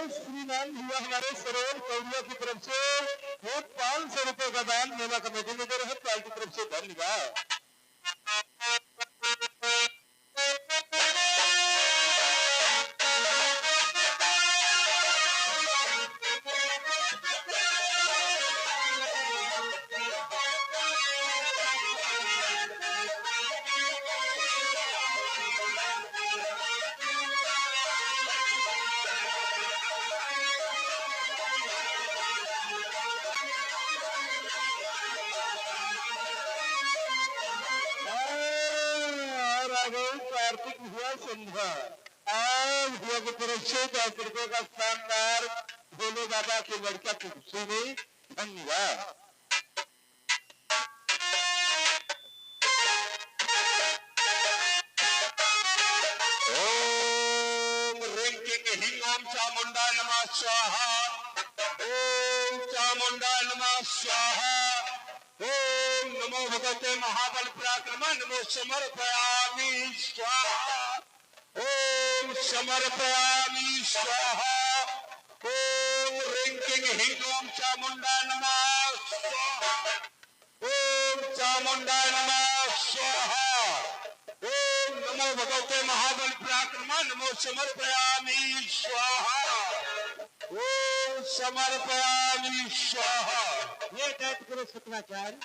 श्रीमान हुआ हमारे सरोवर कौड़िया की तरफ से वो 500 रुपए का दान मेला कमेटी में दे रहे हैं। की तरफ से धन्यवाद। कार्तिक हुआ संध्या आज हुआ की तरफ से 10 रुपए का शानदार भोले बाबा के लड़का कुर्सी में धन्यवाद। ओम रिंकिंग ही ओम चामुंडा नमः स्वाहा। ओम चामुंडा नमः स्वाहा। ओम नमो भगवते महाबल पराक्रम नमो समर्पयामि स्वाहा। ओम समर्पयामि स्वाहा। ओम रिंकिंग ही ओम चामुंडा नमः स्वाहा। ओम चामुंडा नमः स्वाहा। ओम नमो भगवते महाबल पराक्रम नमो समर्पयामि स्वाहा। ओम समर्पयामि स्वाहा। हे दैत्य गुरु शुक्राचार्य,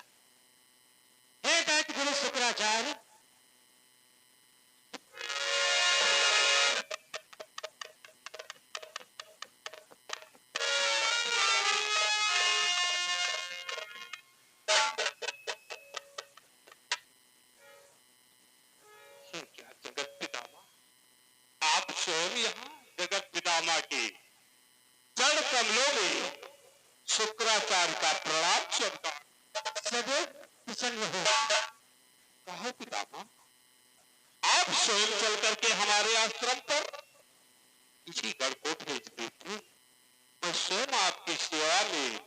हे दैत्य गुरु शुक्राचार्य, क्या जगत पितामह, आप स्वयं यहाँ जगत पितामह के चरण कमलों में शुक्राचार्य का प्रणाम स्वीकार। सदैव प्रसन्न हो। कहो पितामह, आप स्वयं चल करके हमारे आश्रम पर किसी गढ़ को भेज देते, मैं स्वयं आपकी सेवा में।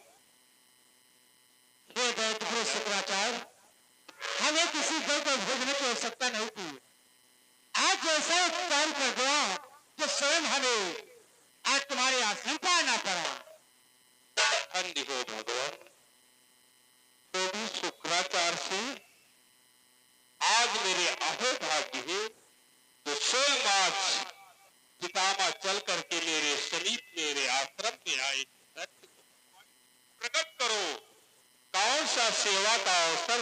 हे दैत्य शुक्राचार्य, हमें किसी गढ़ को भेजने की आवश्यकता नहीं थी। आज ऐसा उपकार कर दिया कि स्वयं हमें आज तुम्हारे आश्रम पर आना पड़ा। धन्य हो भगवान। तो भी शुक्राचार्य से आज मेरे अहो भाग्य है तो स्वयं आज पितामह चल करके मेरे समीप मेरे आश्रम में आए। प्रकट करो कौन सा सेवा का अवसर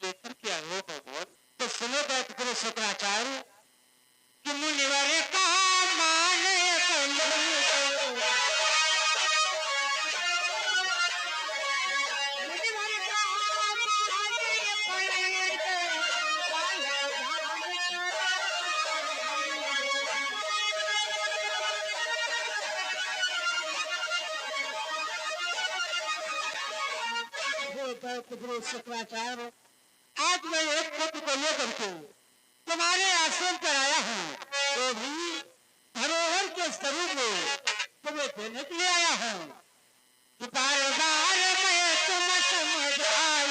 लेकर के आए हो भगवान। तो सुनो दैत्य गुरु शुक्राचार्य कि मुनिवर कहा माने शुक्राचार्य, आज मैं एक पुत्र को लेकर के तुम्हारे आश्रम पर आया हूँ, तो भी धरोहर के स्वरूप में तुम्हें देने के लिए आया हूँ। बार बार मैं तुम समझ आई,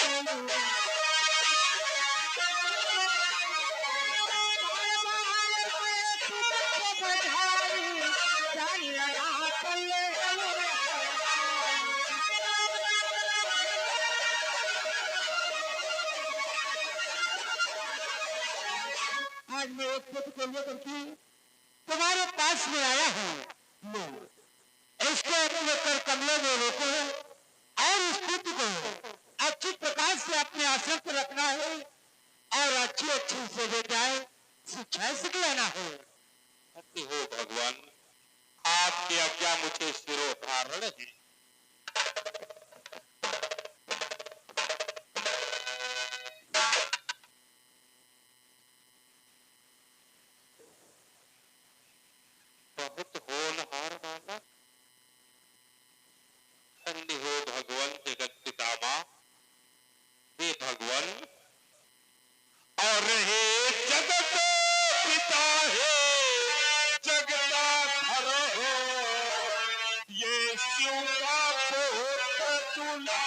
आज मैं एक पुत्र को लेकर के तुम्हारे पास में आया हूँ। इसको अपने कर कमलों में रोको और इस पुत्र को अच्छी प्रकार से अपने आश्रम पर रखना है और अच्छी अच्छी से विद्याएं शिक्षा सिखलाना है। हो भगवान, आपकी आज्ञा मुझे सिरोधारण है। बहुत होनहार बालक, धन्य हो भगवान जगत पितामह। हे भगवान, और हे जगत पिता है जगताधर हो, ये शिव का पुत्र तुला।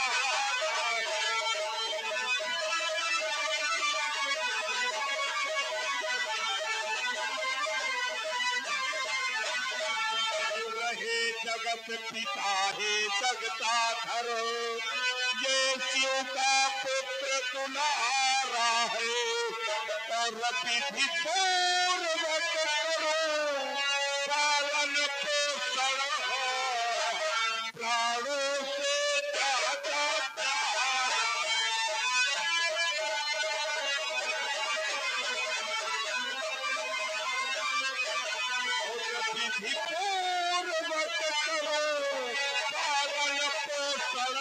रहे जगत पिता है जगता धरो, ये शिव का पुत्र दुलारा है, और विधि पूर्वक करो पालन पोषण, प्राणों से ज्यादा विधि पूर्वक करो पालन पोषण,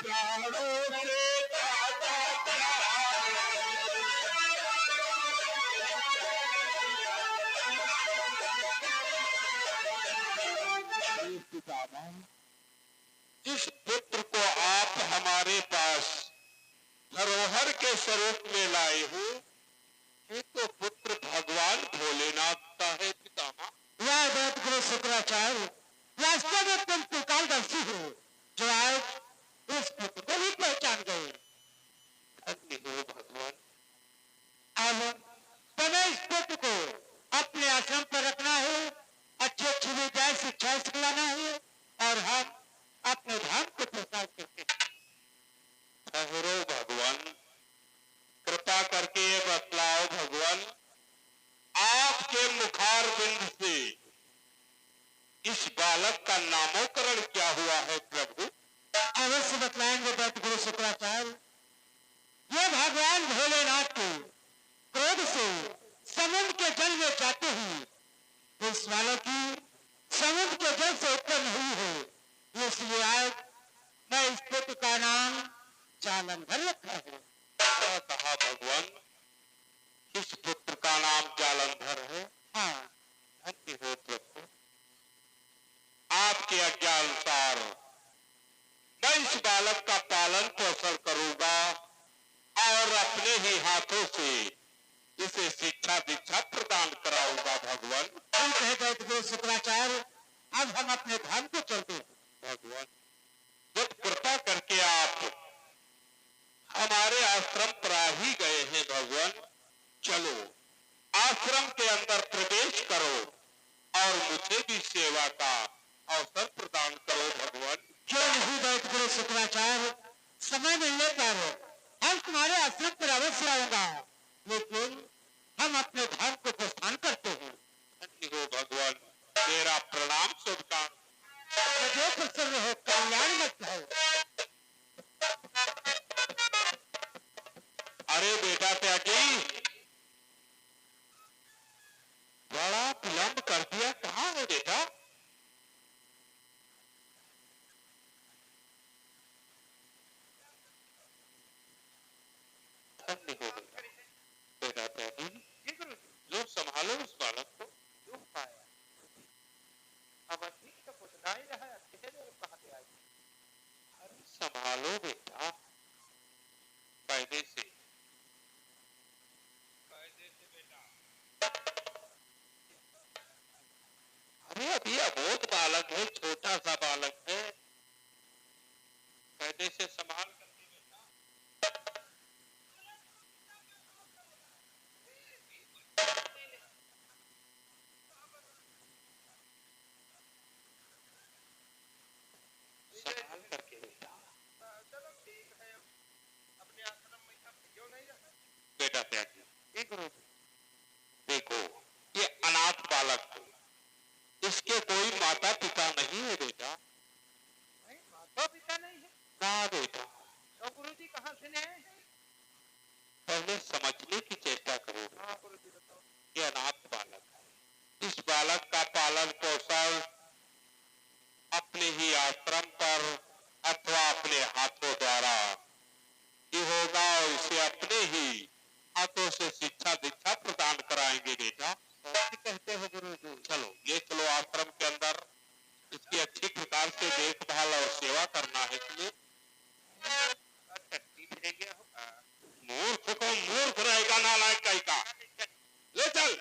प्राणों से ज्यादा जिस पुत्र को आप हमारे पास धरोहर के स्वरूप में लाए हो, ये तो पुत्र भगवान भोलेनाथ का है पितामह। यह बात गुरु शुक्राचार्य वास्तव में तुम त्रिकालदर्शी हो, जो आज इस पुत्र को भी पहचान गए। धन्य हो भगवान। अब तुम्हें इस पुत्र को अपने आश्रम पर रखना है, अच्छी अच्छी विद्या शिक्षा सिखलाना है, और हम अपने धाम को प्रसार करते हैं। ठहरो भगवान, कृपा करके ये बतलाओ भगवान, आपके मुखार बिंद से इस बालक का नामकरण क्या हुआ है प्रभु? अवश्य बतलाएंगे दैत्य गुरु शुक्राचार्य। ये भगवान भोलेनाथ को क्रोध से समुद्र के जल में जाते ही इस बालक की समुद्र के जल से उत्पन्न हुई है, इसलिए आज मैं इस पुत्र का नाम जालंधर रखा है। क्या कहा भगवान? इस पुत्र का नाम जालंधर है? हाँ, धन्य हो प्रभु। आपके आज्ञा अनुसार मैं इस बालक का पालन पोषण करूंगा और अपने ही हाथों से इसे शिक्षा दीक्षा प्रदान कराऊंगा भगवान। ठीक है दैत्य गुरु शुक्राचार्य, अब हम अपने धाम को चलते हैं। भगवान, जब कृपा करके आप हमारे आश्रम पर आ ही गए हैं भगवान, चलो आश्रम के अंदर प्रवेश करो और मुझे भी सेवा का अवसर प्रदान करो भगवान। क्यों नहीं दैत्य गुरु शुक्राचार्य, समय मिलने पर हम तुम्हारे आश्रम पर अवश्य आऊंगा, लेकिन हम अपने धाम को प्रस्थान करते हैं। धन्य हो भगवान, मेरा प्रणाम शुभकामनाएं। जो प्रसन्न हो, कल्याण मत हो। अरे बेटा त्यागी, बड़ा विलंब कर दिया, कहाँ है बेटा? धन्य हो बेटा। बेटा त्यागी, लो संभालो उस बालक को। अरे संभालो बेटा, कायदे से बेटा। अरे अभी अबोध बालक है, छोटा सा बालक है, कायदे से संभाल करके बेटा। संभाल करके बेटा। बेटा त्यागी, देखो ये अनाथ बालक है, इसके कोई माता पिता नहीं है बेटा। माता पिता नहीं है? ना बेटा। तो गुरु जी कहाँ से ले? पहले समझने की चेष्टा करो। हाँ गुरु जी बताओ। ये अनाथ बालक है, इस बालक का पालन पोषण अपने ही आश्रम पर अथवा अपने हाथों द्वारा ये होगा, और इसे अपने ही हाथों से शिक्षा दीक्षा प्रदान कराएंगे बेटा। कहते हो गुरु जी। चलो ये चलो आश्रम के अंदर इसकी अच्छी प्रकार से देखभाल और सेवा करना है तुम्हें। मूर्ख को मूर्ख रहेगा, नालायक कहीं का। ले चल।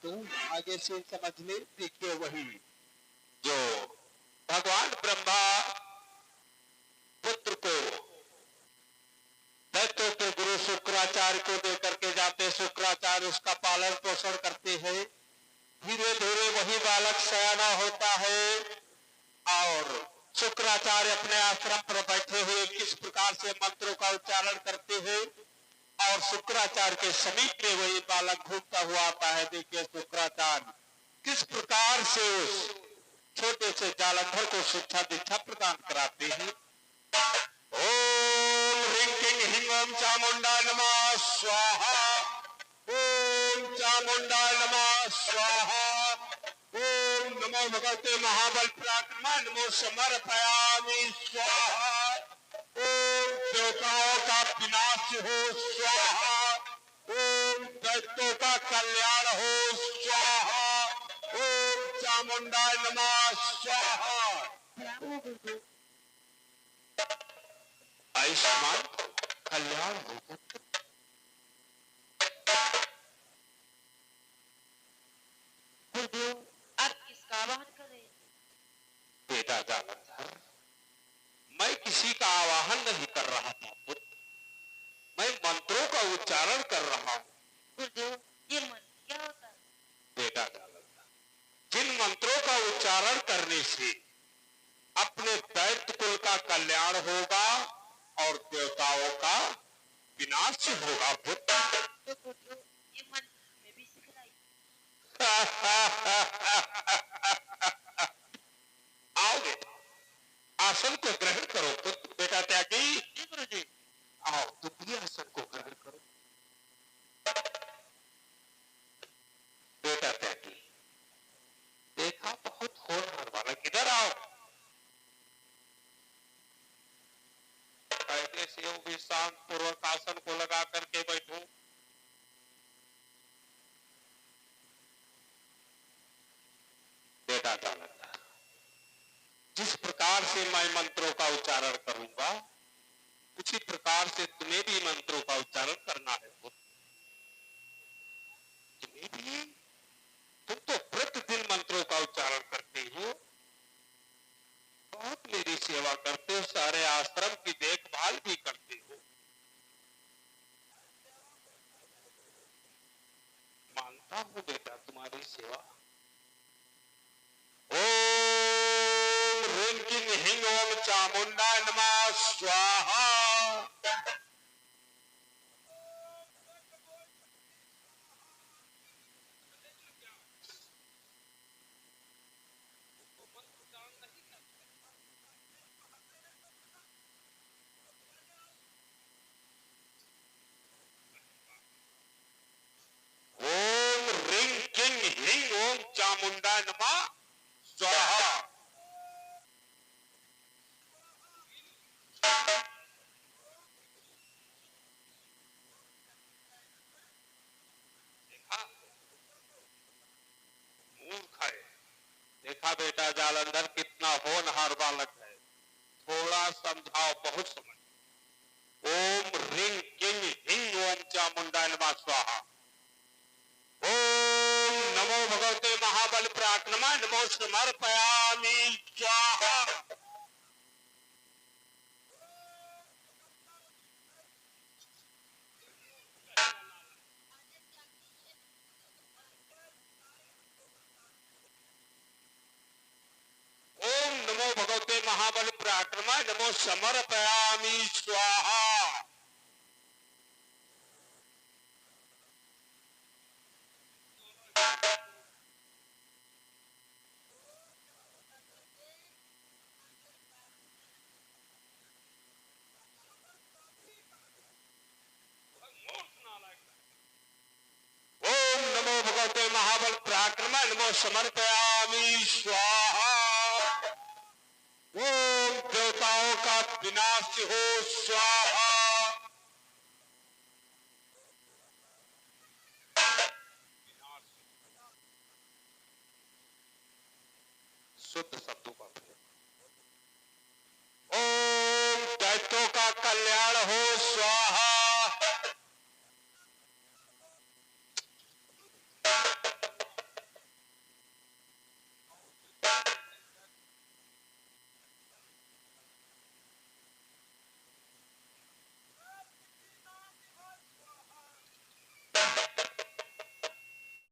बेटू, आगे से समझ ले, देखिए वही जो भगवान ब्रह्मा पुत्र को दैत्यों के गुरु शुक्राचार्य को देकर के जाते, शुक्राचार्य उसका पालन पोषण करते हैं। धीरे धीरे वही बालक सयाना होता है और शुक्राचार्य अपने आश्रम पर बैठे हुए किस प्रकार से मंत्रों का उच्चारण करते हैं और शुक्राचार्य के समीप में वही बालक घूमता हुआ आता है। देखिए शुक्राचार्य किस प्रकार से उस छोटे से जालंधर को शिक्षा दीक्षा प्रदान कराते हैं। ओम ह्रीं क्लीं ह्रीं ओम चामुंडा नमः स्वाहा, ओम चामुंडा नमः स्वाहा, ओम नमो भगवते महाबल पराक्रमा नमो समर्पयामि स्वाहा, ओम देवताओं का विनाश हो स्वाहा, ओम दैत्यों का कल्याण हो स्वाहा, ओम चामुंडा नमः स्वाहा। आयुष्मान कल्याण हो। गुरुदेव, आप किसका आवाहन कर रहे हैं? बेटा जालंधर, मैं किसी का आवाहन नहीं कर रहा था पुत्र, मैं मंत्रों का उच्चारण कर रहा हूँ। गुरुदेव, ये मंत्र क्या होता है? बेटा जालंधर, जिन मंत्रों का उच्चारण करने से अपने दैत्य कुल का कल्याण होगा और देवताओं का विनाश होगा पुत्र। तो गुरुदेव, ये मंत्र हमें भी सिखलाइए। आओ बेटा, आसन को ग्रहण करो पुत्र। बेटा त्यागी, गुरुजी, आओ तुम भी आसन को ग्रहण करो। बेटा त्यागी, देखा बहुत होनहार बालक, इधर आओ। पहले से वो भी शांत पूर्वक आसन को लगा करके बैठो। बेटा जालंधर, जिस प्रकार से मैं मंत्रों का उच्चारण करूंगा उसी प्रकार से तुम्हें भी मंत्रों का उच्चारण करना है पुत्र। तुम्हें भी, तुम तो प्रतिदिन मंत्रों का उच्चारण करते हो, बहुत मेरी सेवा करते हो, सारे आश्रम की देखभाल भी करते हो। मानता हूं बेटा तुम्हारी सेवा। ओम ह्रीं क्लीं ह्रीं ओम चामुंडा नमः स्वाहा। ओम ह्रीं क्लीं ह्रीं ओम चामुंडा नमः स्वाहा। मूर्ख है। देखा बेटा जालंधर कितना होनहार बालक है, थोड़ा समझाओ बहुत समझ। ओम ह्रीं क्लीं ह्रीं ओम चामुंडा नमः स्वाहा, ओम नमो भगवते महाबल पराक्रमा नमो समर्पयामि स्वाहा। ओम नमो भगवते महाबल पराक्रमा नमो समर्पयामि स्वाहा। ओम नमो भगवते महाबल पराक्रमा नमो समर्पयामि स्वाहा। ओम देवताओं का विनाश हो स्वाहा। शुद्ध शब्दों